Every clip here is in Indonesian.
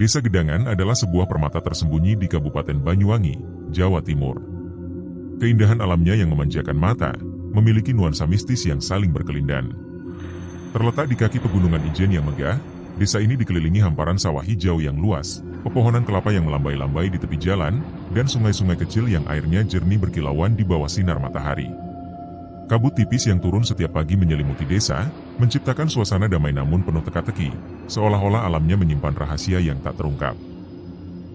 Desa Gedangan adalah sebuah permata tersembunyi di Kabupaten Banyuwangi, Jawa Timur. Keindahan alamnya yang memanjakan mata, memiliki nuansa mistis yang saling berkelindan. Terletak di kaki pegunungan Ijen yang megah, desa ini dikelilingi hamparan sawah hijau yang luas, pepohonan kelapa yang melambai-lambai di tepi jalan, dan sungai-sungai kecil yang airnya jernih berkilauan di bawah sinar matahari. Kabut tipis yang turun setiap pagi menyelimuti desa, menciptakan suasana damai namun penuh teka-teki, seolah-olah alamnya menyimpan rahasia yang tak terungkap.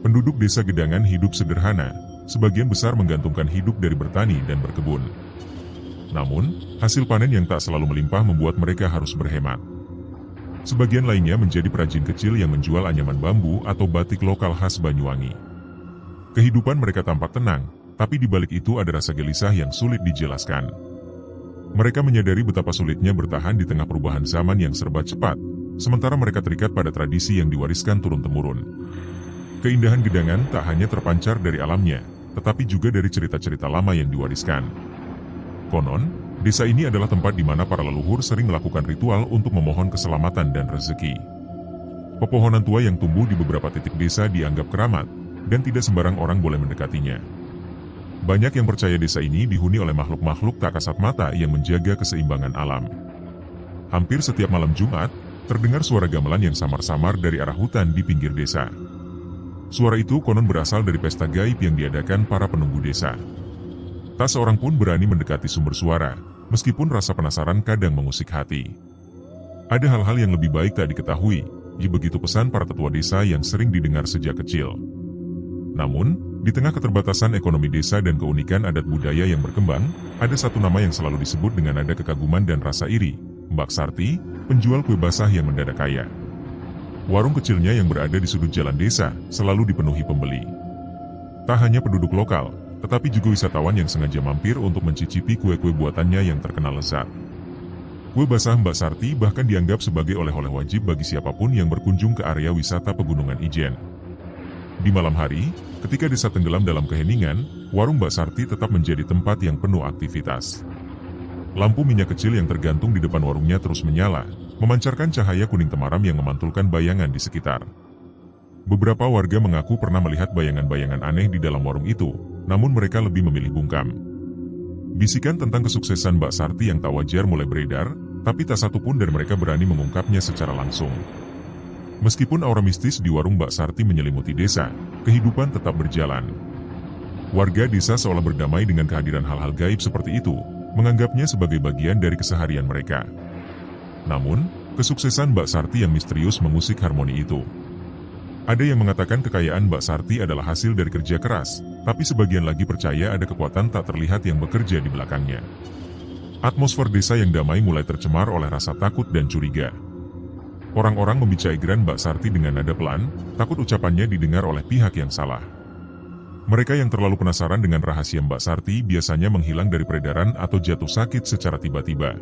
Penduduk desa Gedangan hidup sederhana, sebagian besar menggantungkan hidup dari bertani dan berkebun. Namun, hasil panen yang tak selalu melimpah membuat mereka harus berhemat. Sebagian lainnya menjadi perajin kecil yang menjual anyaman bambu atau batik lokal khas Banyuwangi. Kehidupan mereka tampak tenang, tapi di balik itu ada rasa gelisah yang sulit dijelaskan. Mereka menyadari betapa sulitnya bertahan di tengah perubahan zaman yang serba cepat, sementara mereka terikat pada tradisi yang diwariskan turun-temurun. Keindahan Gedangan tak hanya terpancar dari alamnya, tetapi juga dari cerita-cerita lama yang diwariskan. Konon, desa ini adalah tempat di mana para leluhur sering melakukan ritual untuk memohon keselamatan dan rezeki. Pepohonan tua yang tumbuh di beberapa titik desa dianggap keramat, dan tidak sembarang orang boleh mendekatinya. Banyak yang percaya desa ini dihuni oleh makhluk-makhluk tak kasat mata yang menjaga keseimbangan alam. Hampir setiap malam Jumat, terdengar suara gamelan yang samar-samar dari arah hutan di pinggir desa. Suara itu konon berasal dari pesta gaib yang diadakan para penunggu desa. Tak seorang pun berani mendekati sumber suara, meskipun rasa penasaran kadang mengusik hati. Ada hal-hal yang lebih baik tak diketahui, begitu pesan para tetua desa yang sering didengar sejak kecil. Namun, di tengah keterbatasan ekonomi desa dan keunikan adat budaya yang berkembang, ada satu nama yang selalu disebut dengan nada kekaguman dan rasa iri, Mbak Sarti, penjual kue basah yang mendadak kaya. Warung kecilnya yang berada di sudut jalan desa selalu dipenuhi pembeli. Tak hanya penduduk lokal, tetapi juga wisatawan yang sengaja mampir untuk mencicipi kue-kue buatannya yang terkenal lezat. Kue basah Mbak Sarti bahkan dianggap sebagai oleh-oleh wajib bagi siapapun yang berkunjung ke area wisata Pegunungan Ijen. Di malam hari, ketika desa tenggelam dalam keheningan, warung Mbak Sarti tetap menjadi tempat yang penuh aktivitas. Lampu minyak kecil yang tergantung di depan warungnya terus menyala, memancarkan cahaya kuning temaram yang memantulkan bayangan di sekitar. Beberapa warga mengaku pernah melihat bayangan-bayangan aneh di dalam warung itu, namun mereka lebih memilih bungkam. Bisikan tentang kesuksesan Mbak Sarti yang tak wajar mulai beredar, tapi tak satu pun dari mereka berani mengungkapnya secara langsung. Meskipun aura mistis di warung Mbak Sarti menyelimuti desa, kehidupan tetap berjalan. Warga desa seolah berdamai dengan kehadiran hal-hal gaib seperti itu, menganggapnya sebagai bagian dari keseharian mereka. Namun, kesuksesan Mbak Sarti yang misterius mengusik harmoni itu. Ada yang mengatakan kekayaan Mbak Sarti adalah hasil dari kerja keras, tapi sebagian lagi percaya ada kekuatan tak terlihat yang bekerja di belakangnya. Atmosfer desa yang damai mulai tercemar oleh rasa takut dan curiga. Orang-orang membicai geran Mbak Sarti dengan nada pelan, takut ucapannya didengar oleh pihak yang salah. Mereka yang terlalu penasaran dengan rahasia Mbak Sarti biasanya menghilang dari peredaran atau jatuh sakit secara tiba-tiba.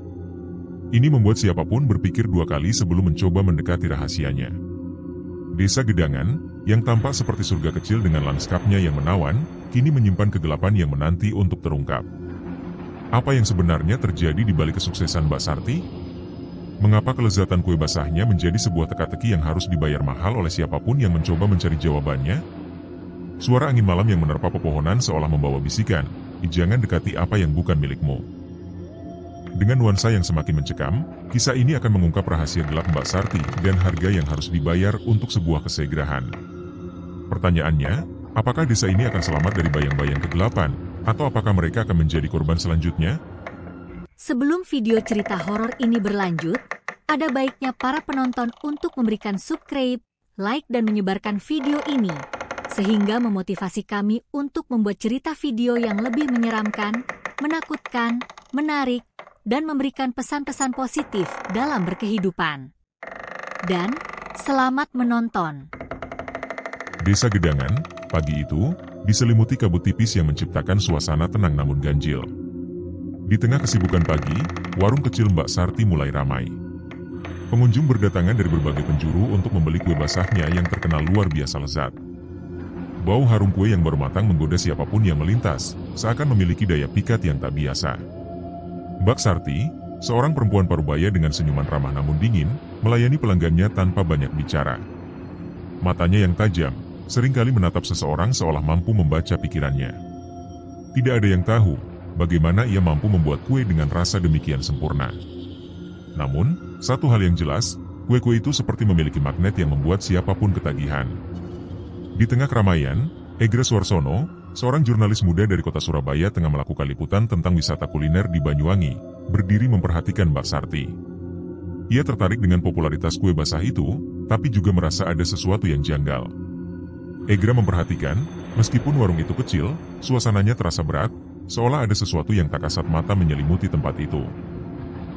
Ini membuat siapapun berpikir dua kali sebelum mencoba mendekati rahasianya. Desa Gedangan, yang tampak seperti surga kecil dengan lanskapnya yang menawan, kini menyimpan kegelapan yang menanti untuk terungkap. Apa yang sebenarnya terjadi di balik kesuksesan Mbak Sarti? Mengapa kelezatan kue basahnya menjadi sebuah teka-teki yang harus dibayar mahal oleh siapapun yang mencoba mencari jawabannya? Suara angin malam yang menerpa pepohonan seolah membawa bisikan, jangan dekati apa yang bukan milikmu. Dengan nuansa yang semakin mencekam, kisah ini akan mengungkap rahasia gelap Mbak Sarti dan harga yang harus dibayar untuk sebuah kesegerahan. Pertanyaannya, apakah desa ini akan selamat dari bayang-bayang kegelapan, atau apakah mereka akan menjadi korban selanjutnya? Sebelum video cerita horor ini berlanjut, ada baiknya para penonton untuk memberikan subscribe, like, dan menyebarkan video ini, sehingga memotivasi kami untuk membuat cerita video yang lebih menyeramkan, menakutkan, menarik, dan memberikan pesan-pesan positif dalam berkehidupan. Dan, selamat menonton. Desa Gedangan, pagi itu, diselimuti kabut tipis yang menciptakan suasana tenang namun ganjil. Di tengah kesibukan pagi, warung kecil Mbak Sarti mulai ramai. Pengunjung berdatangan dari berbagai penjuru untuk membeli kue basahnya yang terkenal luar biasa lezat. Bau harum kue yang baru matang menggoda siapapun yang melintas, seakan memiliki daya pikat yang tak biasa. Mbak Sarti, seorang perempuan parubaya dengan senyuman ramah namun dingin, melayani pelanggannya tanpa banyak bicara. Matanya yang tajam seringkali menatap seseorang seolah mampu membaca pikirannya. Tidak ada yang tahu bagaimana ia mampu membuat kue dengan rasa demikian sempurna. Namun, satu hal yang jelas, kue-kue itu seperti memiliki magnet yang membuat siapapun ketagihan. Di tengah keramaian, Egra Suarsono, seorang jurnalis muda dari kota Surabaya tengah melakukan liputan tentang wisata kuliner di Banyuwangi, berdiri memperhatikan Mbak Sarti. Ia tertarik dengan popularitas kue basah itu, tapi juga merasa ada sesuatu yang janggal. Egra memperhatikan, meskipun warung itu kecil, suasananya terasa berat, seolah ada sesuatu yang tak kasat mata menyelimuti tempat itu.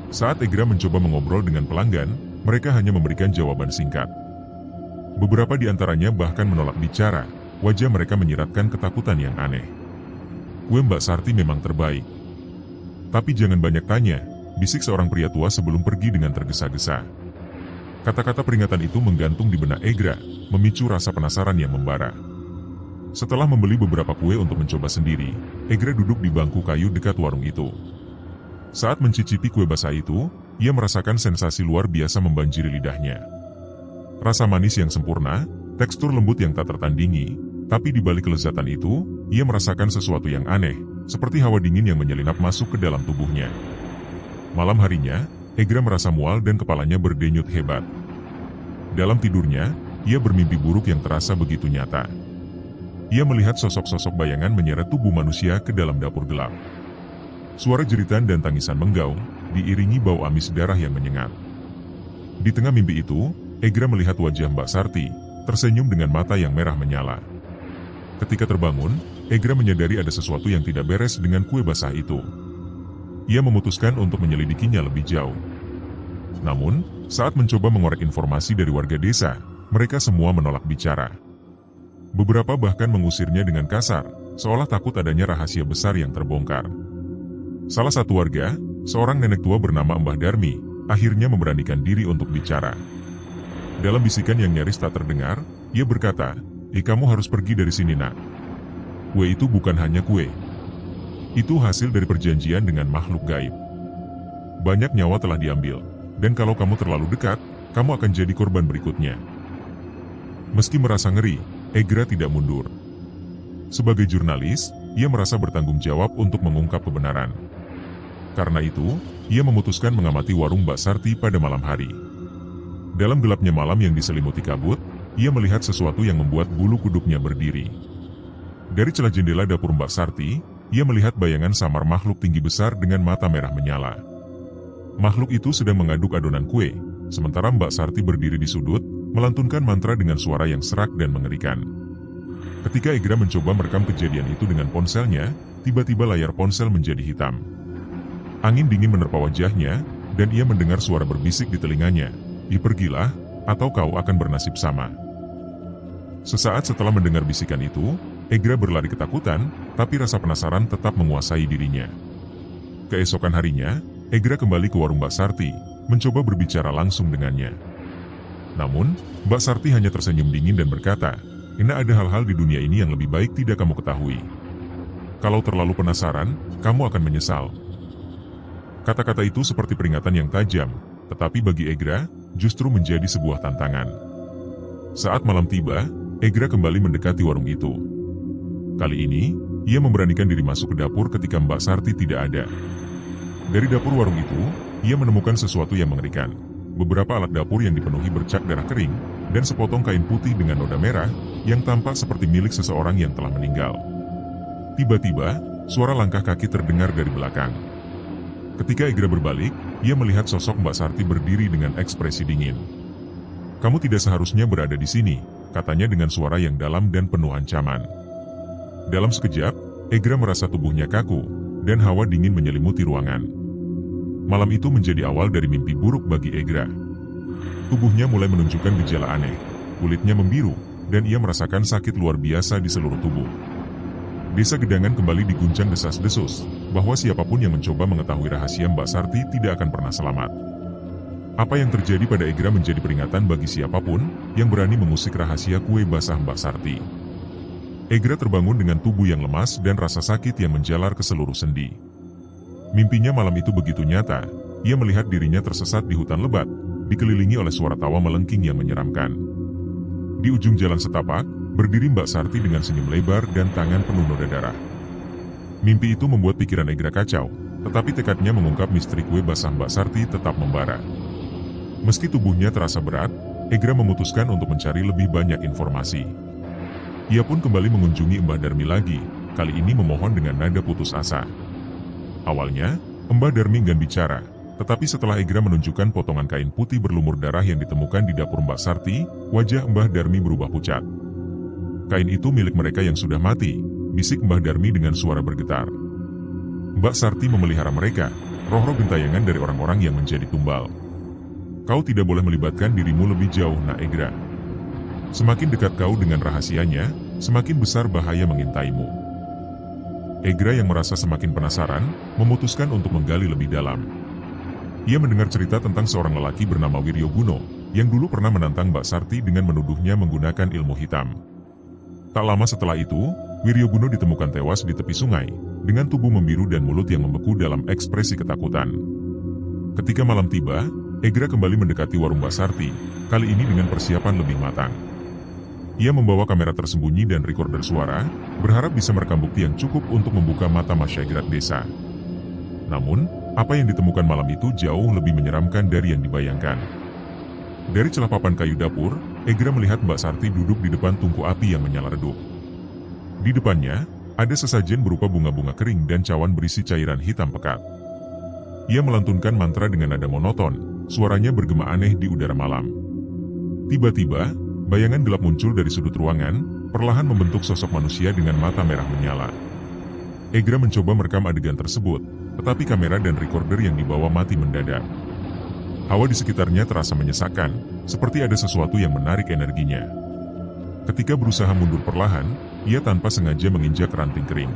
Saat Egra mencoba mengobrol dengan pelanggan, mereka hanya memberikan jawaban singkat. Beberapa di antaranya bahkan menolak bicara, wajah mereka menyiratkan ketakutan yang aneh. Kue Mbak Sarti memang terbaik. Tapi jangan banyak tanya, bisik seorang pria tua sebelum pergi dengan tergesa-gesa. Kata-kata peringatan itu menggantung di benak Egra, memicu rasa penasaran yang membara. Setelah membeli beberapa kue untuk mencoba sendiri, Egra duduk di bangku kayu dekat warung itu. Saat mencicipi kue basah itu, ia merasakan sensasi luar biasa membanjiri lidahnya. Rasa manis yang sempurna, tekstur lembut yang tak tertandingi, tapi di balik kelezatan itu, ia merasakan sesuatu yang aneh, seperti hawa dingin yang menyelinap masuk ke dalam tubuhnya. Malam harinya, Egra merasa mual dan kepalanya berdenyut hebat. Dalam tidurnya, ia bermimpi buruk yang terasa begitu nyata. Ia melihat sosok-sosok bayangan menyeret tubuh manusia ke dalam dapur gelap. Suara jeritan dan tangisan menggaung, diiringi bau amis darah yang menyengat. Di tengah mimpi itu, Egra melihat wajah Mbak Sarti, tersenyum dengan mata yang merah menyala. Ketika terbangun, Egra menyadari ada sesuatu yang tidak beres dengan kue basah itu. Ia memutuskan untuk menyelidikinya lebih jauh. Namun, saat mencoba mengorek informasi dari warga desa, mereka semua menolak bicara. Beberapa bahkan mengusirnya dengan kasar, seolah takut adanya rahasia besar yang terbongkar. Salah satu warga, seorang nenek tua bernama Mbah Darmi, akhirnya memberanikan diri untuk bicara. Dalam bisikan yang nyaris tak terdengar, ia berkata, kamu harus pergi dari sini nak. Kue itu bukan hanya kue. Itu hasil dari perjanjian dengan makhluk gaib. Banyak nyawa telah diambil, dan kalau kamu terlalu dekat, kamu akan jadi korban berikutnya. Meski merasa ngeri, Egra tidak mundur. Sebagai jurnalis, ia merasa bertanggung jawab untuk mengungkap kebenaran. Karena itu, ia memutuskan mengamati warung Mbak Sarti pada malam hari. Dalam gelapnya malam yang diselimuti kabut, ia melihat sesuatu yang membuat bulu kuduknya berdiri. Dari celah jendela dapur Mbak Sarti, ia melihat bayangan samar makhluk tinggi besar dengan mata merah menyala. Makhluk itu sedang mengaduk adonan kue, sementara Mbak Sarti berdiri di sudut, melantunkan mantra dengan suara yang serak dan mengerikan. Ketika Egra mencoba merekam kejadian itu dengan ponselnya, tiba-tiba layar ponsel menjadi hitam. Angin dingin menerpa wajahnya, dan ia mendengar suara berbisik di telinganya. Pergilah, atau kau akan bernasib sama. Sesaat setelah mendengar bisikan itu, Egra berlari ketakutan, tapi rasa penasaran tetap menguasai dirinya. Keesokan harinya, Egra kembali ke warung Mbak Sarti, mencoba berbicara langsung dengannya. Namun, Mbak Sarti hanya tersenyum dingin dan berkata, ada hal-hal di dunia ini yang lebih baik tidak kamu ketahui. Kalau terlalu penasaran, kamu akan menyesal. Kata-kata itu seperti peringatan yang tajam, tetapi bagi Egra, justru menjadi sebuah tantangan. Saat malam tiba, Egra kembali mendekati warung itu. Kali ini, ia memberanikan diri masuk ke dapur ketika Mbak Sarti tidak ada. Dari dapur warung itu, ia menemukan sesuatu yang mengerikan. Beberapa alat dapur yang dipenuhi bercak darah kering, dan sepotong kain putih dengan noda merah, yang tampak seperti milik seseorang yang telah meninggal. Tiba-tiba, suara langkah kaki terdengar dari belakang. Ketika Egra berbalik, ia melihat sosok Mbak Sarti berdiri dengan ekspresi dingin. Kamu tidak seharusnya berada di sini, katanya dengan suara yang dalam dan penuh ancaman. Dalam sekejap, Egra merasa tubuhnya kaku, dan hawa dingin menyelimuti ruangan. Malam itu menjadi awal dari mimpi buruk bagi Egra. Tubuhnya mulai menunjukkan gejala aneh, kulitnya membiru, dan ia merasakan sakit luar biasa di seluruh tubuh. Desa Gedangan kembali diguncang desas-desus, bahwa siapapun yang mencoba mengetahui rahasia Mbak Sarti tidak akan pernah selamat. Apa yang terjadi pada Egra menjadi peringatan bagi siapapun yang berani mengusik rahasia kue basah Mbak Sarti. Egra terbangun dengan tubuh yang lemas dan rasa sakit yang menjalar ke seluruh sendi. Mimpinya malam itu begitu nyata, ia melihat dirinya tersesat di hutan lebat, dikelilingi oleh suara tawa melengking yang menyeramkan. Di ujung jalan setapak, berdiri Mbak Sarti dengan senyum lebar dan tangan penuh noda darah. Mimpi itu membuat pikiran Egra kacau, tetapi tekadnya mengungkap misteri kue basah Mbak Sarti tetap membara. Meski tubuhnya terasa berat, Egra memutuskan untuk mencari lebih banyak informasi. Ia pun kembali mengunjungi Mbah Darmi lagi, kali ini memohon dengan nada putus asa. Awalnya, Mbah Darmi enggan bicara, tetapi setelah Egra menunjukkan potongan kain putih berlumur darah yang ditemukan di dapur Mbak Sarti, wajah Mbah Darmi berubah pucat. Kain itu milik mereka yang sudah mati, bisik Mbah Darmi dengan suara bergetar. Mbak Sarti memelihara mereka, roh-roh gentayangan dari orang-orang yang menjadi tumbal. Kau tidak boleh melibatkan dirimu lebih jauh, Nak Egra. Semakin dekat kau dengan rahasianya, semakin besar bahaya mengintaimu. Egra yang merasa semakin penasaran, memutuskan untuk menggali lebih dalam. Ia mendengar cerita tentang seorang lelaki bernama Wiryoguno, yang dulu pernah menantang Mbak Sarti dengan menuduhnya menggunakan ilmu hitam. Tak lama setelah itu, Wiryoguno ditemukan tewas di tepi sungai, dengan tubuh membiru dan mulut yang membeku dalam ekspresi ketakutan. Ketika malam tiba, Egra kembali mendekati warung Mbak Sarti, kali ini dengan persiapan lebih matang. Ia membawa kamera tersembunyi dan recorder suara, berharap bisa merekam bukti yang cukup untuk membuka mata masyarakat desa. Namun, apa yang ditemukan malam itu jauh lebih menyeramkan dari yang dibayangkan. Dari celah papan kayu dapur, Egra melihat Mbak Sarti duduk di depan tungku api yang menyala redup. Di depannya, ada sesajen berupa bunga-bunga kering dan cawan berisi cairan hitam pekat. Ia melantunkan mantra dengan nada monoton, suaranya bergema aneh di udara malam. Tiba-tiba, bayangan gelap muncul dari sudut ruangan, perlahan membentuk sosok manusia dengan mata merah menyala. Egra mencoba merekam adegan tersebut, tetapi kamera dan recorder yang dibawa mati mendadak. Hawa di sekitarnya terasa menyesakkan, seperti ada sesuatu yang menarik energinya. Ketika berusaha mundur perlahan, ia tanpa sengaja menginjak ranting kering.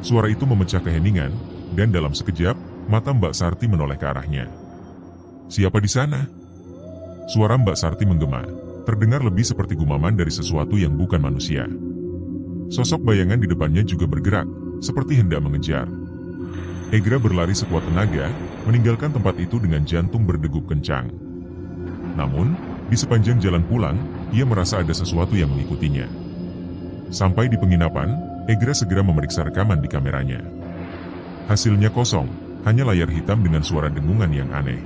Suara itu memecah keheningan, dan dalam sekejap, mata Mbak Sarti menoleh ke arahnya. "Siapa di sana?" Suara Mbak Sarti menggema, terdengar lebih seperti gumaman dari sesuatu yang bukan manusia. Sosok bayangan di depannya juga bergerak, seperti hendak mengejar. Egra berlari sekuat tenaga, meninggalkan tempat itu dengan jantung berdegup kencang. Namun, di sepanjang jalan pulang, ia merasa ada sesuatu yang mengikutinya. Sampai di penginapan, Egra segera memeriksa rekaman di kameranya. Hasilnya kosong, hanya layar hitam dengan suara dengungan yang aneh.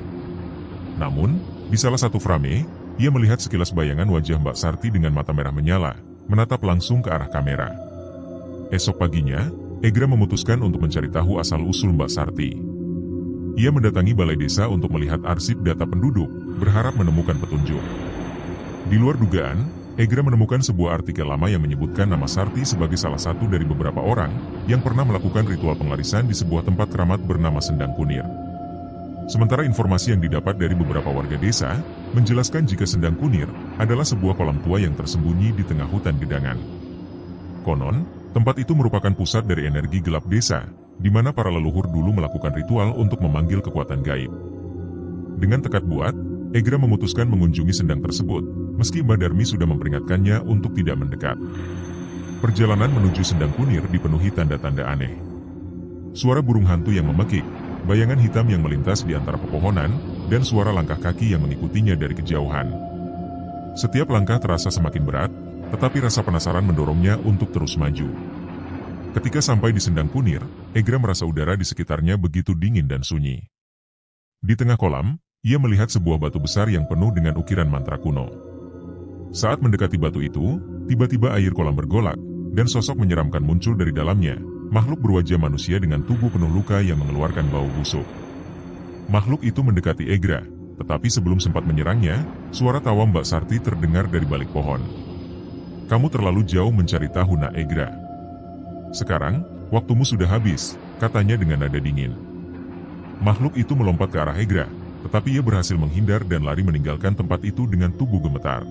Namun, di salah satu frame, ia melihat sekilas bayangan wajah Mbak Sarti dengan mata merah menyala, menatap langsung ke arah kamera. Esok paginya, Egra memutuskan untuk mencari tahu asal-usul Mbak Sarti. Ia mendatangi balai desa untuk melihat arsip data penduduk, berharap menemukan petunjuk. Di luar dugaan, Egra menemukan sebuah artikel lama yang menyebutkan nama Sarti sebagai salah satu dari beberapa orang yang pernah melakukan ritual penglarisan di sebuah tempat keramat bernama Sendang Kunir. Sementara informasi yang didapat dari beberapa warga desa, menjelaskan jika Sendang Kunir adalah sebuah kolam tua yang tersembunyi di tengah hutan gedangan. Konon, tempat itu merupakan pusat dari energi gelap desa, di mana para leluhur dulu melakukan ritual untuk memanggil kekuatan gaib. Dengan tekad buat, Egra memutuskan mengunjungi sendang tersebut, meski Mbah Darmi sudah memperingatkannya untuk tidak mendekat. Perjalanan menuju Sendang Kunir dipenuhi tanda-tanda aneh. Suara burung hantu yang memekik, bayangan hitam yang melintas di antara pepohonan, dan suara langkah kaki yang mengikutinya dari kejauhan. Setiap langkah terasa semakin berat, tetapi rasa penasaran mendorongnya untuk terus maju. Ketika sampai di Sendang Kunir, Egra merasa udara di sekitarnya begitu dingin dan sunyi. Di tengah kolam, ia melihat sebuah batu besar yang penuh dengan ukiran mantra kuno. Saat mendekati batu itu, tiba-tiba air kolam bergolak, dan sosok menyeramkan muncul dari dalamnya, makhluk berwajah manusia dengan tubuh penuh luka yang mengeluarkan bau busuk. Makhluk itu mendekati Egra, tetapi sebelum sempat menyerangnya, suara tawa Mbak Sarti terdengar dari balik pohon. "Kamu terlalu jauh mencari tahu, Nak Egra. Sekarang, waktumu sudah habis," katanya dengan nada dingin. Makhluk itu melompat ke arah Egra, tetapi ia berhasil menghindar dan lari meninggalkan tempat itu dengan tubuh gemetar.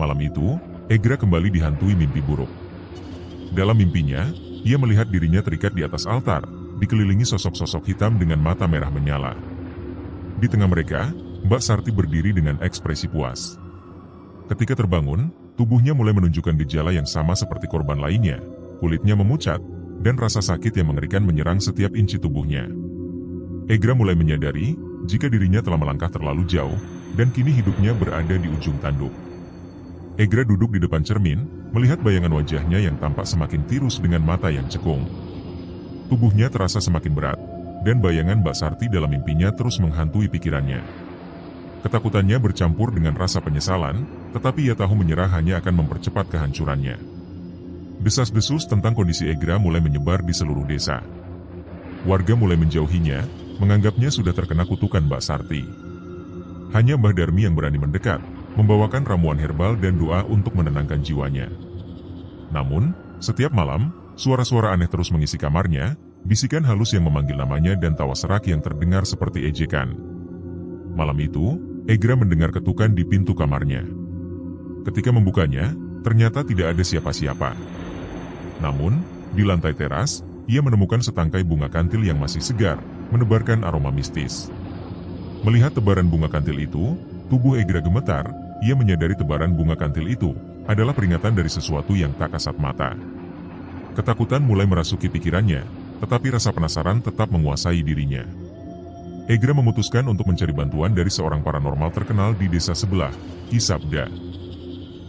Malam itu, Egra kembali dihantui mimpi buruk. Dalam mimpinya, ia melihat dirinya terikat di atas altar, dikelilingi sosok-sosok hitam dengan mata merah menyala. Di tengah mereka, Mbak Sarti berdiri dengan ekspresi puas. Ketika terbangun, tubuhnya mulai menunjukkan gejala yang sama seperti korban lainnya, kulitnya memucat, dan rasa sakit yang mengerikan menyerang setiap inci tubuhnya. Egra mulai menyadari jika dirinya telah melangkah terlalu jauh, dan kini hidupnya berada di ujung tanduk. Egra duduk di depan cermin, melihat bayangan wajahnya yang tampak semakin tirus dengan mata yang cekung. Tubuhnya terasa semakin berat, dan bayangan Mbak Sarti dalam mimpinya terus menghantui pikirannya. Ketakutannya bercampur dengan rasa penyesalan, tetapi ia tahu menyerah hanya akan mempercepat kehancurannya. Desas-desus tentang kondisi Egra mulai menyebar di seluruh desa. Warga mulai menjauhinya, menganggapnya sudah terkena kutukan Mbak Sarti. Hanya Mbah Darmi yang berani mendekat, membawakan ramuan herbal dan doa untuk menenangkan jiwanya. Namun, setiap malam, suara-suara aneh terus mengisi kamarnya, bisikan halus yang memanggil namanya dan tawa serak yang terdengar seperti ejekan. Malam itu, Egra mendengar ketukan di pintu kamarnya. Ketika membukanya, ternyata tidak ada siapa-siapa. Namun, di lantai teras, ia menemukan setangkai bunga kantil yang masih segar, menebarkan aroma mistis. Melihat tebaran bunga kantil itu, tubuh Egra gemetar. Ia menyadari tebaran bunga kantil itu adalah peringatan dari sesuatu yang tak kasat mata. Ketakutan mulai merasuki pikirannya, tetapi rasa penasaran tetap menguasai dirinya. Egra memutuskan untuk mencari bantuan dari seorang paranormal terkenal di desa sebelah, Ki Sabda.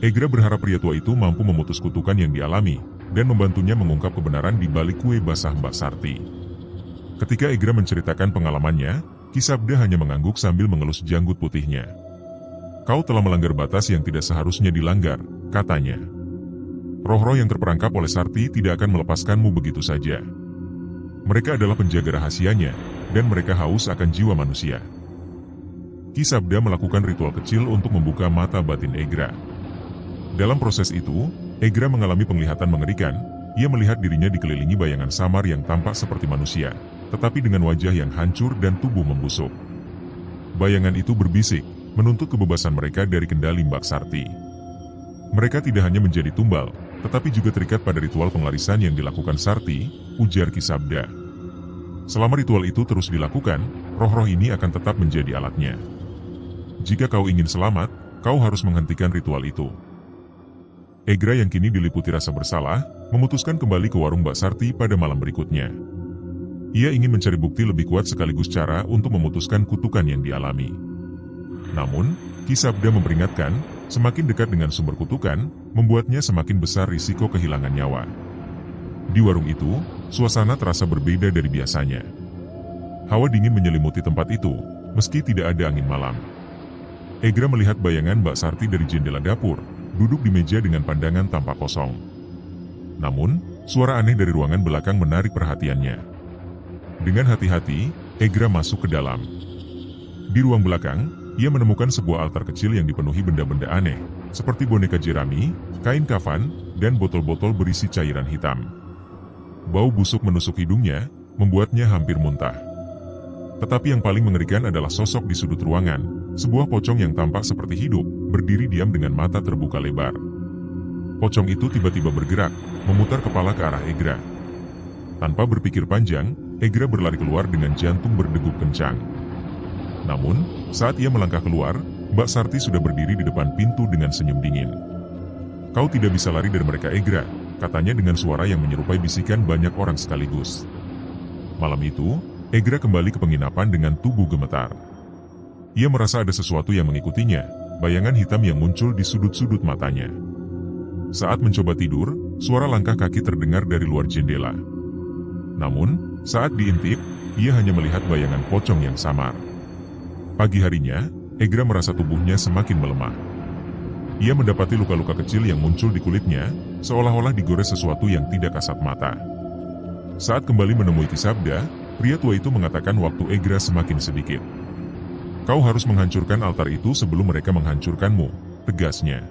Egra berharap pria tua itu mampu memutus kutukan yang dialami, dan membantunya mengungkap kebenaran di balik kue basah Mbak Sarti. Ketika Egra menceritakan pengalamannya, Ki Sabda hanya mengangguk sambil mengelus janggut putihnya. Kau telah melanggar batas yang tidak seharusnya dilanggar, katanya. Roh-roh yang terperangkap oleh Sarti tidak akan melepaskanmu begitu saja. Mereka adalah penjaga rahasianya, dan mereka haus akan jiwa manusia. Ki Sabda melakukan ritual kecil untuk membuka mata batin Egra. Dalam proses itu, Egra mengalami penglihatan mengerikan. Ia melihat dirinya dikelilingi bayangan samar yang tampak seperti manusia, tetapi dengan wajah yang hancur dan tubuh membusuk. Bayangan itu berbisik, menuntut kebebasan mereka dari kendali Mbak Sarti. Mereka tidak hanya menjadi tumbal, tetapi juga terikat pada ritual penglarisan yang dilakukan Sarti, ujar Ki Sabda. Selama ritual itu terus dilakukan, roh-roh ini akan tetap menjadi alatnya. Jika kau ingin selamat, kau harus menghentikan ritual itu. Egra yang kini diliputi rasa bersalah, memutuskan kembali ke warung Mbak Sarti pada malam berikutnya. Ia ingin mencari bukti lebih kuat sekaligus cara untuk memutuskan kutukan yang dialami. Namun, Ki Sabda memperingatkan, semakin dekat dengan sumber kutukan, membuatnya semakin besar risiko kehilangan nyawa. Di warung itu, suasana terasa berbeda dari biasanya. Hawa dingin menyelimuti tempat itu, meski tidak ada angin malam. Egra melihat bayangan Mbak Sarti dari jendela dapur, duduk di meja dengan pandangan tampak kosong. Namun, suara aneh dari ruangan belakang menarik perhatiannya. Dengan hati-hati, Egra masuk ke dalam. Di ruang belakang, ia menemukan sebuah altar kecil yang dipenuhi benda-benda aneh, seperti boneka jerami, kain kafan, dan botol-botol berisi cairan hitam. Bau busuk menusuk hidungnya, membuatnya hampir muntah. Tetapi yang paling mengerikan adalah sosok di sudut ruangan, sebuah pocong yang tampak seperti hidup, berdiri diam dengan mata terbuka lebar. Pocong itu tiba-tiba bergerak, memutar kepala ke arah Egra. Tanpa berpikir panjang, Egra berlari keluar dengan jantung berdegup kencang. Namun, saat ia melangkah keluar, Mbak Sarti sudah berdiri di depan pintu dengan senyum dingin. Kau tidak bisa lari dari mereka, Egra, katanya dengan suara yang menyerupai bisikan banyak orang sekaligus. Malam itu, Egra kembali ke penginapan dengan tubuh gemetar. Ia merasa ada sesuatu yang mengikutinya, bayangan hitam yang muncul di sudut-sudut matanya. Saat mencoba tidur, suara langkah kaki terdengar dari luar jendela. Namun, saat diintip, ia hanya melihat bayangan pocong yang samar. Pagi harinya, Egra merasa tubuhnya semakin melemah. Ia mendapati luka-luka kecil yang muncul di kulitnya, seolah-olah digores sesuatu yang tidak kasat mata. Saat kembali menemui Ki Sabda, pria tua itu mengatakan waktu Egra semakin sedikit. Kau harus menghancurkan altar itu sebelum mereka menghancurkanmu, tegasnya.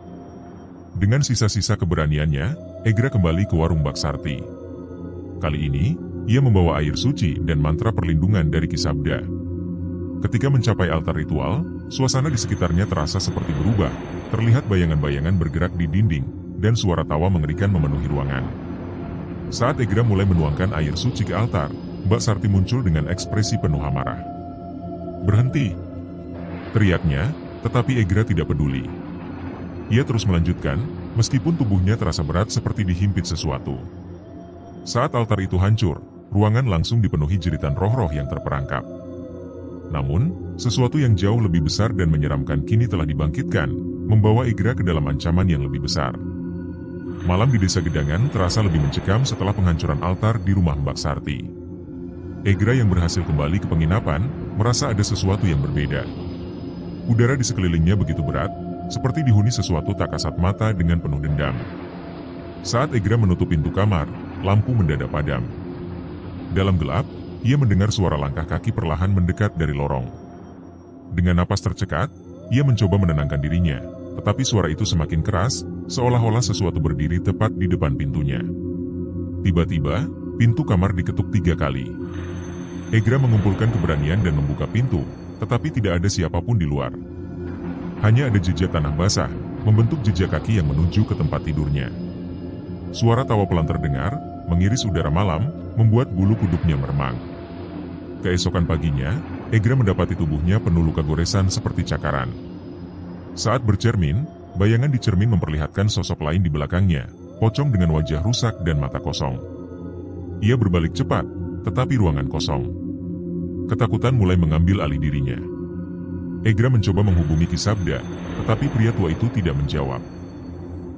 Dengan sisa-sisa keberaniannya, Egra kembali ke warung Mbak Sarti. Kali ini, ia membawa air suci dan mantra perlindungan dari Ki Sabda. Ketika mencapai altar ritual, suasana di sekitarnya terasa seperti berubah, terlihat bayangan-bayangan bergerak di dinding, dan suara tawa mengerikan memenuhi ruangan. Saat Egra mulai menuangkan air suci ke altar, Mbak Sarti muncul dengan ekspresi penuh amarah. Berhenti! Teriaknya, tetapi Egra tidak peduli. Ia terus melanjutkan, meskipun tubuhnya terasa berat seperti dihimpit sesuatu. Saat altar itu hancur, ruangan langsung dipenuhi jeritan roh-roh yang terperangkap. Namun, sesuatu yang jauh lebih besar dan menyeramkan kini telah dibangkitkan, membawa Egra ke dalam ancaman yang lebih besar. Malam di desa Gedangan terasa lebih mencekam setelah penghancuran altar di rumah Mbak Sarti. Egra yang berhasil kembali ke penginapan, merasa ada sesuatu yang berbeda. Udara di sekelilingnya begitu berat, seperti dihuni sesuatu tak kasat mata dengan penuh dendam. Saat Egra menutup pintu kamar, lampu mendadak padam. Dalam gelap, ia mendengar suara langkah kaki perlahan mendekat dari lorong. Dengan napas tercekat, ia mencoba menenangkan dirinya, tetapi suara itu semakin keras, seolah-olah sesuatu berdiri tepat di depan pintunya. Tiba-tiba, pintu kamar diketuk 3 kali. Egra mengumpulkan keberanian dan membuka pintu, tetapi tidak ada siapapun di luar. Hanya ada jejak tanah basah, membentuk jejak kaki yang menuju ke tempat tidurnya. Suara tawa pelan terdengar, mengiris udara malam, membuat bulu kuduknya meremang. Keesokan paginya, Egra mendapati tubuhnya penuh luka goresan seperti cakaran. Saat bercermin, bayangan di cermin memperlihatkan sosok lain di belakangnya, pocong dengan wajah rusak dan mata kosong. Ia berbalik cepat, tetapi ruangan kosong. Ketakutan mulai mengambil alih dirinya. Egra mencoba menghubungi Ki Sabda, tetapi pria tua itu tidak menjawab.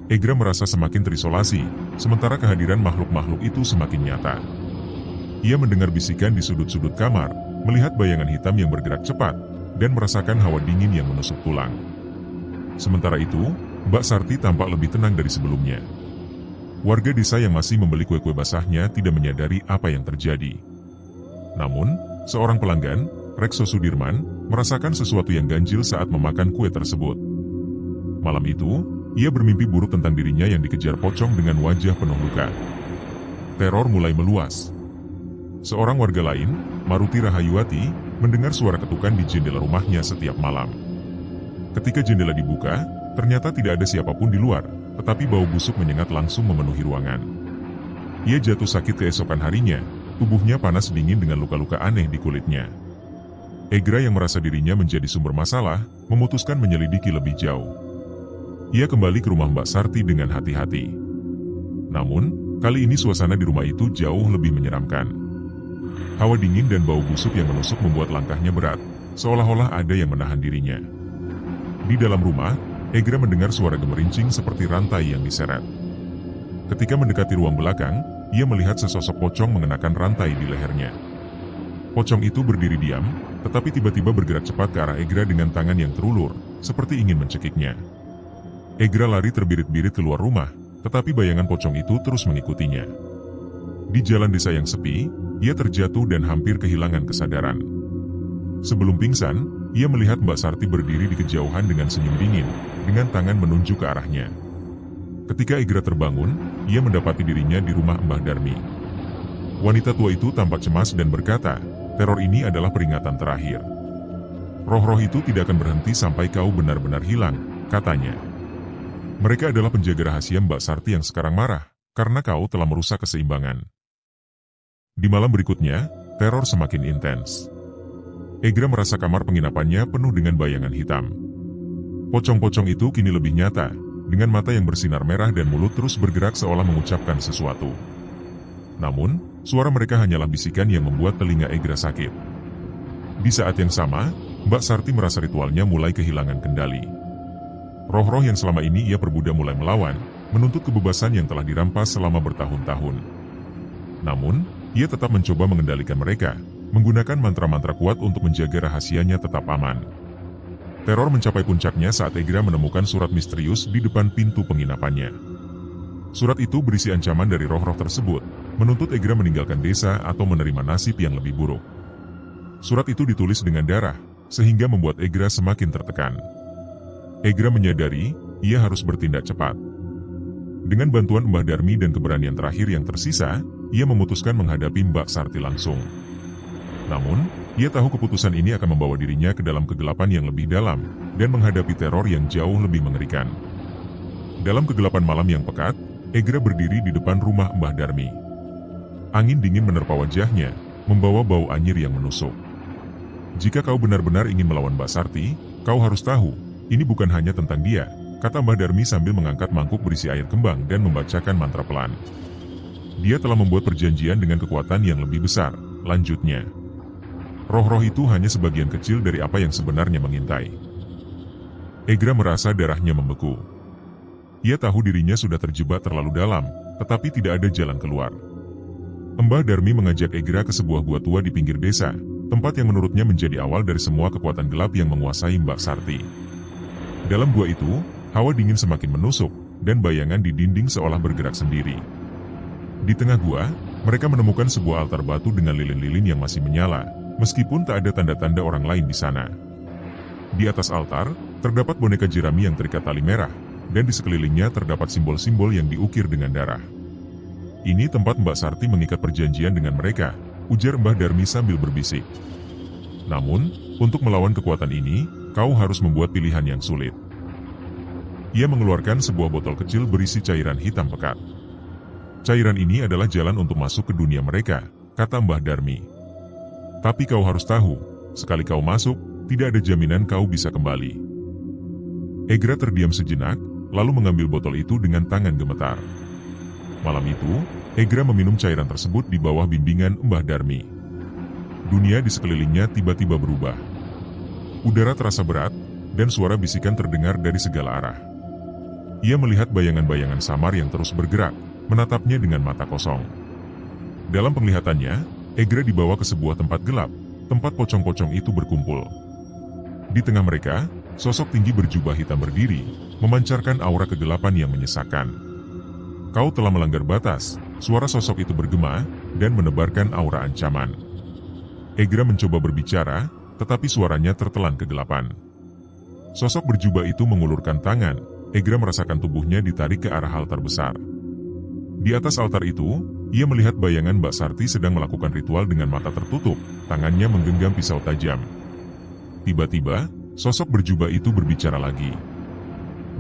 Egra merasa semakin terisolasi, sementara kehadiran makhluk-makhluk itu semakin nyata. Ia mendengar bisikan di sudut-sudut kamar, melihat bayangan hitam yang bergerak cepat, dan merasakan hawa dingin yang menusuk tulang. Sementara itu, Mbak Sarti tampak lebih tenang dari sebelumnya. Warga desa yang masih membeli kue-kue basahnya tidak menyadari apa yang terjadi. Namun, seorang pelanggan, Rekso Sudirman, merasakan sesuatu yang ganjil saat memakan kue tersebut. Malam itu, ia bermimpi buruk tentang dirinya yang dikejar pocong dengan wajah penuh luka. Teror mulai meluas. Seorang warga lain, Maruti Rahayuwati, mendengar suara ketukan di jendela rumahnya setiap malam. Ketika jendela dibuka, ternyata tidak ada siapapun di luar, tetapi bau busuk menyengat langsung memenuhi ruangan. Ia jatuh sakit keesokan harinya, tubuhnya panas dingin dengan luka-luka aneh di kulitnya. Egra yang merasa dirinya menjadi sumber masalah, memutuskan menyelidiki lebih jauh. Ia kembali ke rumah Mbak Sarti dengan hati-hati. Namun, kali ini suasana di rumah itu jauh lebih menyeramkan. Hawa dingin dan bau busuk yang menusuk membuat langkahnya berat, seolah-olah ada yang menahan dirinya. Di dalam rumah, Egra mendengar suara gemerincing seperti rantai yang diseret. Ketika mendekati ruang belakang, ia melihat sesosok pocong mengenakan rantai di lehernya. Pocong itu berdiri diam, tetapi tiba-tiba bergerak cepat ke arah Egra dengan tangan yang terulur, seperti ingin mencekiknya. Egra lari terbirit-birit keluar rumah, tetapi bayangan pocong itu terus mengikutinya. Di jalan desa yang sepi, ia terjatuh dan hampir kehilangan kesadaran. Sebelum pingsan, ia melihat Mbak Sarti berdiri di kejauhan dengan senyum dingin, dengan tangan menunjuk ke arahnya. Ketika Egra terbangun, ia mendapati dirinya di rumah Mbah Darmi. Wanita tua itu tampak cemas dan berkata, "Teror ini adalah peringatan terakhir. Roh-roh itu tidak akan berhenti sampai kau benar-benar hilang," katanya. "Mereka adalah penjaga rahasia Mbak Sarti yang sekarang marah, karena kau telah merusak keseimbangan." Di malam berikutnya, teror semakin intens. Egra merasa kamar penginapannya penuh dengan bayangan hitam. Pocong-pocong itu kini lebih nyata, dengan mata yang bersinar merah dan mulut terus bergerak seolah mengucapkan sesuatu. Namun, suara mereka hanyalah bisikan yang membuat telinga Egra sakit. Di saat yang sama, Mbak Sarti merasa ritualnya mulai kehilangan kendali. Roh-roh yang selama ini ia perbudak mulai melawan, menuntut kebebasan yang telah dirampas selama bertahun-tahun. Namun, ia tetap mencoba mengendalikan mereka, menggunakan mantra-mantra kuat untuk menjaga rahasianya tetap aman. Teror mencapai puncaknya saat Egra menemukan surat misterius di depan pintu penginapannya. Surat itu berisi ancaman dari roh-roh tersebut, menuntut Egra meninggalkan desa atau menerima nasib yang lebih buruk. Surat itu ditulis dengan darah, sehingga membuat Egra semakin tertekan. Egra menyadari, ia harus bertindak cepat. Dengan bantuan Mbah Darmi dan keberanian terakhir yang tersisa, ia memutuskan menghadapi Mbak Sarti langsung. Namun, ia tahu keputusan ini akan membawa dirinya ke dalam kegelapan yang lebih dalam, dan menghadapi teror yang jauh lebih mengerikan. Dalam kegelapan malam yang pekat, Egra berdiri di depan rumah Mbah Darmi. Angin dingin menerpa wajahnya, membawa bau anyir yang menusuk. "Jika kau benar-benar ingin melawan Mbak Sarti, kau harus tahu, ini bukan hanya tentang dia," kata Mbah Darmi sambil mengangkat mangkuk berisi air kembang dan membacakan mantra pelan. "Dia telah membuat perjanjian dengan kekuatan yang lebih besar," lanjutnya. "Roh-roh itu hanya sebagian kecil dari apa yang sebenarnya mengintai. Egra merasa darahnya membeku. Ia tahu dirinya sudah terjebak terlalu dalam, tetapi tidak ada jalan keluar. Mbah Darmi mengajak Egra ke sebuah gua tua di pinggir desa, tempat yang menurutnya menjadi awal dari semua kekuatan gelap yang menguasai Mbak Sarti. Dalam gua itu, hawa dingin semakin menusuk, dan bayangan di dinding seolah bergerak sendiri. Di tengah gua, mereka menemukan sebuah altar batu dengan lilin-lilin yang masih menyala, meskipun tak ada tanda-tanda orang lain di sana. Di atas altar, terdapat boneka jerami yang terikat tali merah, dan di sekelilingnya terdapat simbol-simbol yang diukir dengan darah. Ini tempat Mbak Sarti mengikat perjanjian dengan mereka, ujar Mbah Darmi sambil berbisik. Namun, untuk melawan kekuatan ini, kau harus membuat pilihan yang sulit. Ia mengeluarkan sebuah botol kecil berisi cairan hitam pekat. Cairan ini adalah jalan untuk masuk ke dunia mereka, kata Mbah Darmi. Tapi kau harus tahu, sekali kau masuk, tidak ada jaminan kau bisa kembali. Egra terdiam sejenak, lalu mengambil botol itu dengan tangan gemetar. Malam itu, Egra meminum cairan tersebut di bawah bimbingan Mbah Darmi. Dunia di sekelilingnya tiba-tiba berubah. Udara terasa berat, dan suara bisikan terdengar dari segala arah. Ia melihat bayangan-bayangan samar yang terus bergerak, menatapnya dengan mata kosong. Dalam penglihatannya, Egra dibawa ke sebuah tempat gelap, tempat pocong-pocong itu berkumpul. Di tengah mereka, sosok tinggi berjubah hitam berdiri, memancarkan aura kegelapan yang menyesakkan. Kau telah melanggar batas, suara sosok itu bergema, dan menebarkan aura ancaman. Egra mencoba berbicara, tetapi suaranya tertelan kegelapan. Sosok berjubah itu mengulurkan tangan, Egra merasakan tubuhnya ditarik ke arah altar besar. Di atas altar itu, ia melihat bayangan Mbak Sarti sedang melakukan ritual dengan mata tertutup, tangannya menggenggam pisau tajam. Tiba-tiba, sosok berjubah itu berbicara lagi.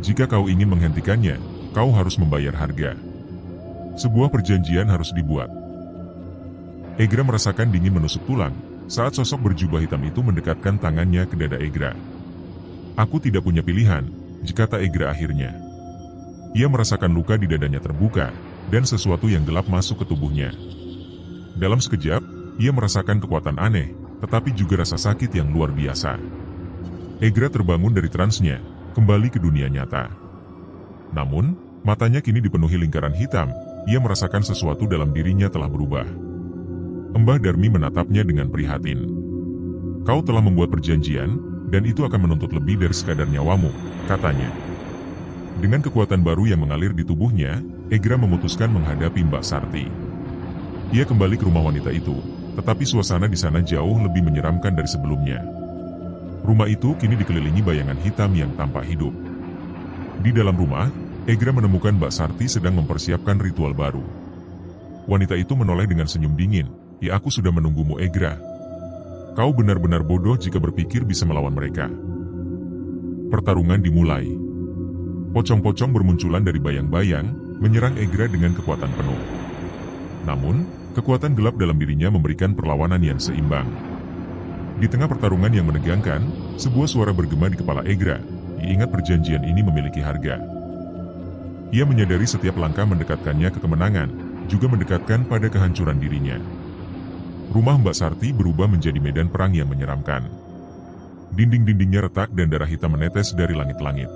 Jika kau ingin menghentikannya, kau harus membayar harga. Sebuah perjanjian harus dibuat. Egra merasakan dingin menusuk tulang, saat sosok berjubah hitam itu mendekatkan tangannya ke dada Egra. Aku tidak punya pilihan, kata Egra akhirnya. Ia merasakan luka di dadanya terbuka, dan sesuatu yang gelap masuk ke tubuhnya. Dalam sekejap, ia merasakan kekuatan aneh, tetapi juga rasa sakit yang luar biasa. Egra terbangun dari transnya, kembali ke dunia nyata. Namun, matanya kini dipenuhi lingkaran hitam, ia merasakan sesuatu dalam dirinya telah berubah. Mbah Darmi menatapnya dengan prihatin. Kau telah membuat perjanjian, dan itu akan menuntut lebih dari sekadar nyawamu, katanya. Dengan kekuatan baru yang mengalir di tubuhnya, Egra memutuskan menghadapi Mbak Sarti. Ia kembali ke rumah wanita itu, tetapi suasana di sana jauh lebih menyeramkan dari sebelumnya. Rumah itu kini dikelilingi bayangan hitam yang tampak hidup. Di dalam rumah, Egra menemukan Mbak Sarti sedang mempersiapkan ritual baru. Wanita itu menoleh dengan senyum dingin. Ya, aku sudah menunggumu, Egra. Kau benar-benar bodoh jika berpikir bisa melawan mereka. Pertarungan dimulai. Pocong-pocong bermunculan dari bayang-bayang, menyerang Egra dengan kekuatan penuh. Namun, kekuatan gelap dalam dirinya memberikan perlawanan yang seimbang. Di tengah pertarungan yang menegangkan, sebuah suara bergema di kepala Egra. Ingat perjanjian ini memiliki harga. Ia menyadari setiap langkah mendekatkannya ke kemenangan, juga mendekatkan pada kehancuran dirinya. Rumah Mbak Sarti berubah menjadi medan perang yang menyeramkan. Dinding-dindingnya retak dan darah hitam menetes dari langit-langit.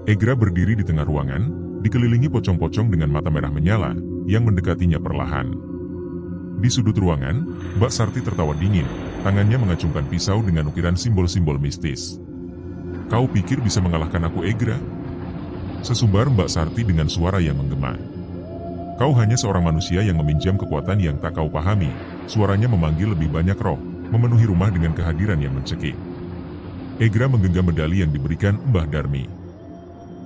Egra berdiri di tengah ruangan, dikelilingi pocong-pocong dengan mata merah menyala, yang mendekatinya perlahan. Di sudut ruangan, Mbak Sarti tertawa dingin, tangannya mengacungkan pisau dengan ukiran simbol-simbol mistis. Kau pikir bisa mengalahkan aku, Egra? Sesumbar Mbak Sarti dengan suara yang menggema. Kau hanya seorang manusia yang meminjam kekuatan yang tak kau pahami. Suaranya memanggil lebih banyak roh, memenuhi rumah dengan kehadiran yang mencekik. Egra menggenggam medali yang diberikan Mbah Darmi.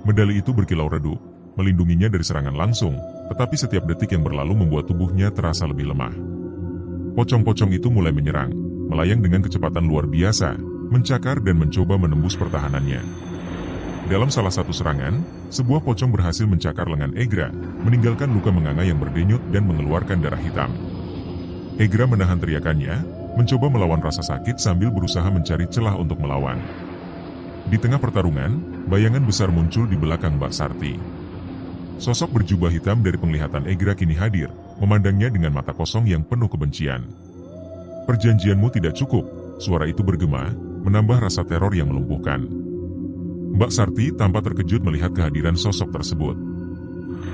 Medali itu berkilau redup, melindunginya dari serangan langsung, tetapi setiap detik yang berlalu membuat tubuhnya terasa lebih lemah. Pocong-pocong itu mulai menyerang, melayang dengan kecepatan luar biasa, mencakar dan mencoba menembus pertahanannya. Dalam salah satu serangan, sebuah pocong berhasil mencakar lengan Egra, meninggalkan luka menganga yang berdenyut dan mengeluarkan darah hitam. Egra menahan teriakannya, mencoba melawan rasa sakit sambil berusaha mencari celah untuk melawan. Di tengah pertarungan, bayangan besar muncul di belakang Mbak Sarti. Sosok berjubah hitam dari penglihatan Egra kini hadir, memandangnya dengan mata kosong yang penuh kebencian. Perjanjianmu tidak cukup, suara itu bergema, menambah rasa teror yang melumpuhkan. Mbak Sarti tampak terkejut melihat kehadiran sosok tersebut.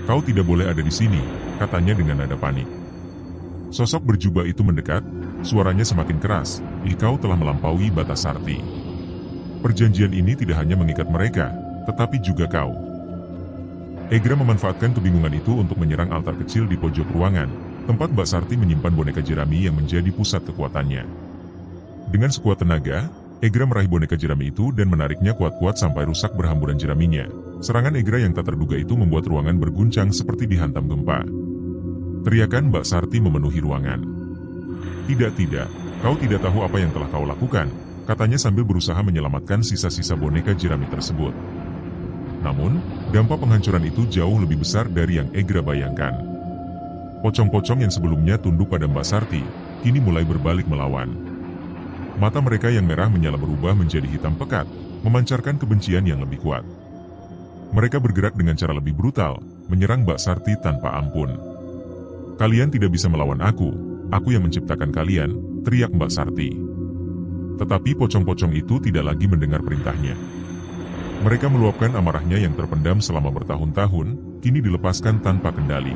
"Kau tidak boleh ada di sini," katanya dengan nada panik. Sosok berjubah itu mendekat, suaranya semakin keras, "Kau telah melampaui batas Sarti. Perjanjian ini tidak hanya mengikat mereka, tetapi juga kau." Egra memanfaatkan kebingungan itu untuk menyerang altar kecil di pojok ruangan, tempat Mbak Sarti menyimpan boneka jerami yang menjadi pusat kekuatannya. Dengan sekuat tenaga, Egra meraih boneka jerami itu dan menariknya kuat-kuat sampai rusak berhamburan jeraminya. Serangan Egra yang tak terduga itu membuat ruangan berguncang seperti dihantam gempa. Teriakan Mbak Sarti memenuhi ruangan. Tidak, kau tidak tahu apa yang telah kau lakukan," katanya sambil berusaha menyelamatkan sisa-sisa boneka jerami tersebut. Namun, dampak penghancuran itu jauh lebih besar dari yang Egra bayangkan. Pocong-pocong yang sebelumnya tunduk pada Mbak Sarti, kini mulai berbalik melawan. Mata mereka yang merah menyala berubah menjadi hitam pekat, memancarkan kebencian yang lebih kuat. Mereka bergerak dengan cara lebih brutal, menyerang Mbak Sarti tanpa ampun. "Kalian tidak bisa melawan aku yang menciptakan kalian," teriak Mbak Sarti. Tetapi pocong-pocong itu tidak lagi mendengar perintahnya. Mereka meluapkan amarahnya yang terpendam selama bertahun-tahun, kini dilepaskan tanpa kendali.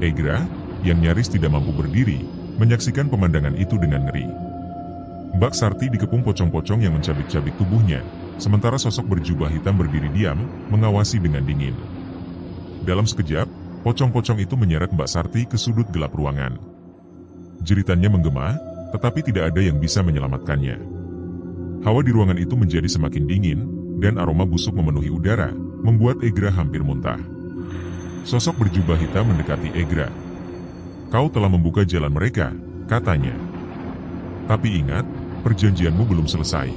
Egra, yang nyaris tidak mampu berdiri, menyaksikan pemandangan itu dengan ngeri. Mbak Sarti dikepung pocong-pocong yang mencabik-cabik tubuhnya, sementara sosok berjubah hitam berdiri diam, mengawasi dengan dingin. Dalam sekejap, pocong-pocong itu menyeret Mbak Sarti ke sudut gelap ruangan. Jeritannya menggema, tetapi tidak ada yang bisa menyelamatkannya. Hawa di ruangan itu menjadi semakin dingin, dan aroma busuk memenuhi udara, membuat Egra hampir muntah. Sosok berjubah hitam mendekati Egra. "Kau telah membuka jalan mereka," katanya. "Tapi ingat, perjanjianmu belum selesai.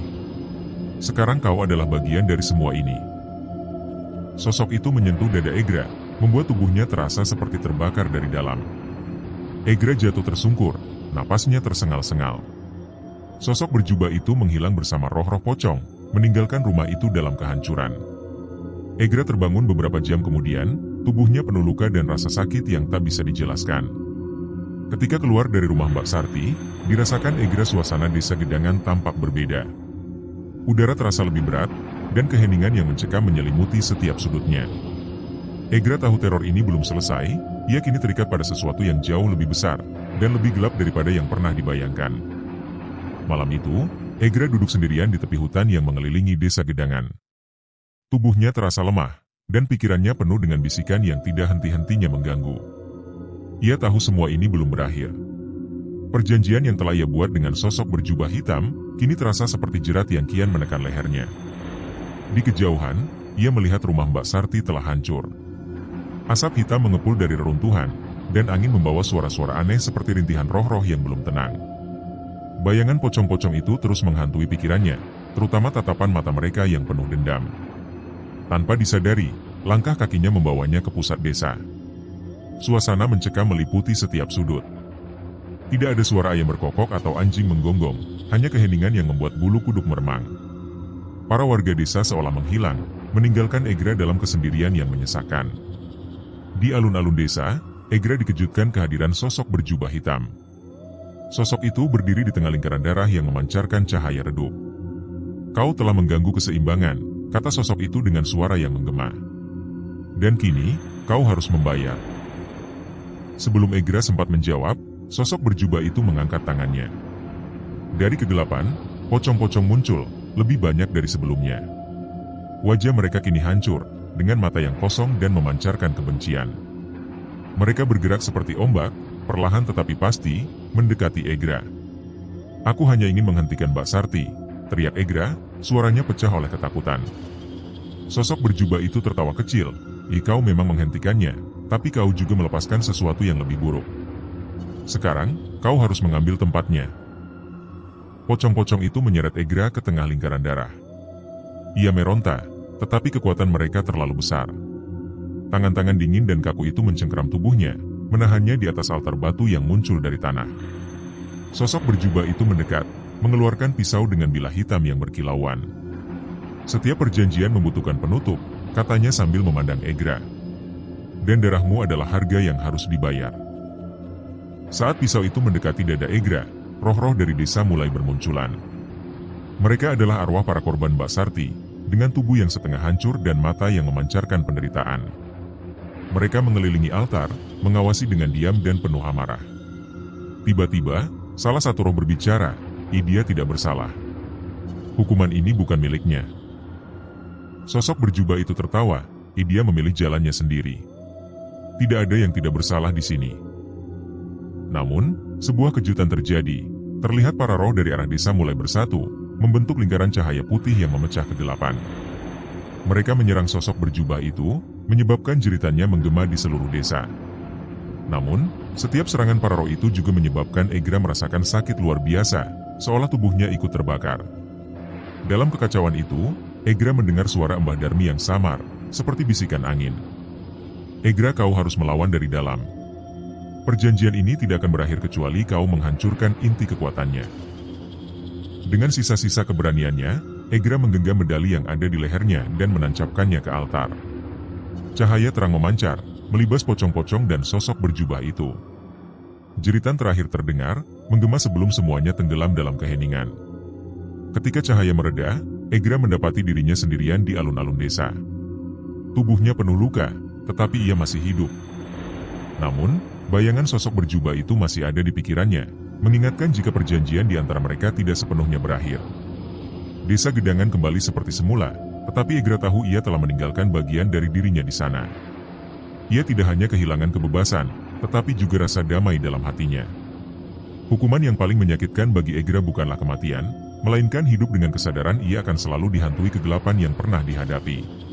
Sekarang kau adalah bagian dari semua ini." Sosok itu menyentuh dada Egra, membuat tubuhnya terasa seperti terbakar dari dalam. Egra jatuh tersungkur, napasnya tersengal-sengal. Sosok berjubah itu menghilang bersama roh-roh pocong, meninggalkan rumah itu dalam kehancuran. Egra terbangun beberapa jam kemudian, tubuhnya penuh luka dan rasa sakit yang tak bisa dijelaskan. Ketika keluar dari rumah Mbak Sarti, dirasakan Egra suasana desa Gedangan tampak berbeda. Udara terasa lebih berat, dan keheningan yang mencekam menyelimuti setiap sudutnya. Egra tahu teror ini belum selesai, ia kini terikat pada sesuatu yang jauh lebih besar, dan lebih gelap daripada yang pernah dibayangkan. Malam itu, Egra duduk sendirian di tepi hutan yang mengelilingi desa Gedangan. Tubuhnya terasa lemah, dan pikirannya penuh dengan bisikan yang tidak henti-hentinya mengganggu. Ia tahu semua ini belum berakhir. Perjanjian yang telah ia buat dengan sosok berjubah hitam, kini terasa seperti jerat yang kian menekan lehernya. Di kejauhan, ia melihat rumah Mbak Sarti telah hancur. Asap hitam mengepul dari reruntuhan, dan angin membawa suara-suara aneh seperti rintihan roh-roh yang belum tenang. Bayangan pocong-pocong itu terus menghantui pikirannya, terutama tatapan mata mereka yang penuh dendam. Tanpa disadari, langkah kakinya membawanya ke pusat desa. Suasana mencekam meliputi setiap sudut. Tidak ada suara ayam berkokok atau anjing menggonggong, hanya keheningan yang membuat bulu kuduk meremang. Para warga desa seolah menghilang, meninggalkan Egra dalam kesendirian yang menyesakan. Di alun-alun desa, Egra dikejutkan kehadiran sosok berjubah hitam. Sosok itu berdiri di tengah lingkaran darah yang memancarkan cahaya redup. "Kau telah mengganggu keseimbangan," kata sosok itu dengan suara yang menggema. "Dan kini, kau harus membayar." Sebelum Egra sempat menjawab, sosok berjubah itu mengangkat tangannya. Dari kegelapan, pocong-pocong muncul, lebih banyak dari sebelumnya. Wajah mereka kini hancur, dengan mata yang kosong dan memancarkan kebencian. Mereka bergerak seperti ombak, perlahan tetapi pasti, mendekati Egra. "Aku hanya ingin menghentikan Mbak Sarti," teriak Egra, suaranya pecah oleh ketakutan. Sosok berjubah itu tertawa kecil, "Kau memang menghentikannya, tapi kau juga melepaskan sesuatu yang lebih buruk. Sekarang, kau harus mengambil tempatnya." Pocong-pocong itu menyeret Egra ke tengah lingkaran darah. Ia meronta, tetapi kekuatan mereka terlalu besar. Tangan-tangan dingin dan kaku itu mencengkeram tubuhnya, menahannya di atas altar batu yang muncul dari tanah. Sosok berjubah itu mendekat, mengeluarkan pisau dengan bilah hitam yang berkilauan. "Setiap perjanjian membutuhkan penutup," katanya sambil memandang Egra. "Dan darahmu adalah harga yang harus dibayar." Saat pisau itu mendekati dada Egra, roh-roh dari desa mulai bermunculan. Mereka adalah arwah para korban Mbak Sarti, dengan tubuh yang setengah hancur dan mata yang memancarkan penderitaan. Mereka mengelilingi altar, mengawasi dengan diam dan penuh amarah. Tiba-tiba, salah satu roh berbicara, "Dia tidak bersalah. Hukuman ini bukan miliknya." Sosok berjubah itu tertawa, "Dia memilih jalannya sendiri. Tidak ada yang tidak bersalah di sini." Namun, sebuah kejutan terjadi. Terlihat para roh dari arah desa mulai bersatu, membentuk lingkaran cahaya putih yang memecah kegelapan. Mereka menyerang sosok berjubah itu, menyebabkan jeritannya menggema di seluruh desa. Namun, setiap serangan para roh itu juga menyebabkan Egra merasakan sakit luar biasa, seolah tubuhnya ikut terbakar. Dalam kekacauan itu, Egra mendengar suara Mbah Darmi yang samar, seperti bisikan angin. "Egra, kau harus melawan dari dalam. Perjanjian ini tidak akan berakhir kecuali kau menghancurkan inti kekuatannya." Dengan sisa-sisa keberaniannya, Egra menggenggam medali yang ada di lehernya dan menancapkannya ke altar. Cahaya terang memancar, melibas pocong-pocong dan sosok berjubah itu. Jeritan terakhir terdengar, menggema sebelum semuanya tenggelam dalam keheningan. Ketika cahaya mereda, Egra mendapati dirinya sendirian di alun-alun desa. Tubuhnya penuh luka, tetapi ia masih hidup. Namun, bayangan sosok berjubah itu masih ada di pikirannya, mengingatkan jika perjanjian di antara mereka tidak sepenuhnya berakhir. Desa Gedangan kembali seperti semula, tetapi Egra tahu ia telah meninggalkan bagian dari dirinya di sana. Ia tidak hanya kehilangan kebebasan, tetapi juga rasa damai dalam hatinya. Hukuman yang paling menyakitkan bagi Egra bukanlah kematian, melainkan hidup dengan kesadaran ia akan selalu dihantui kegelapan yang pernah dihadapi.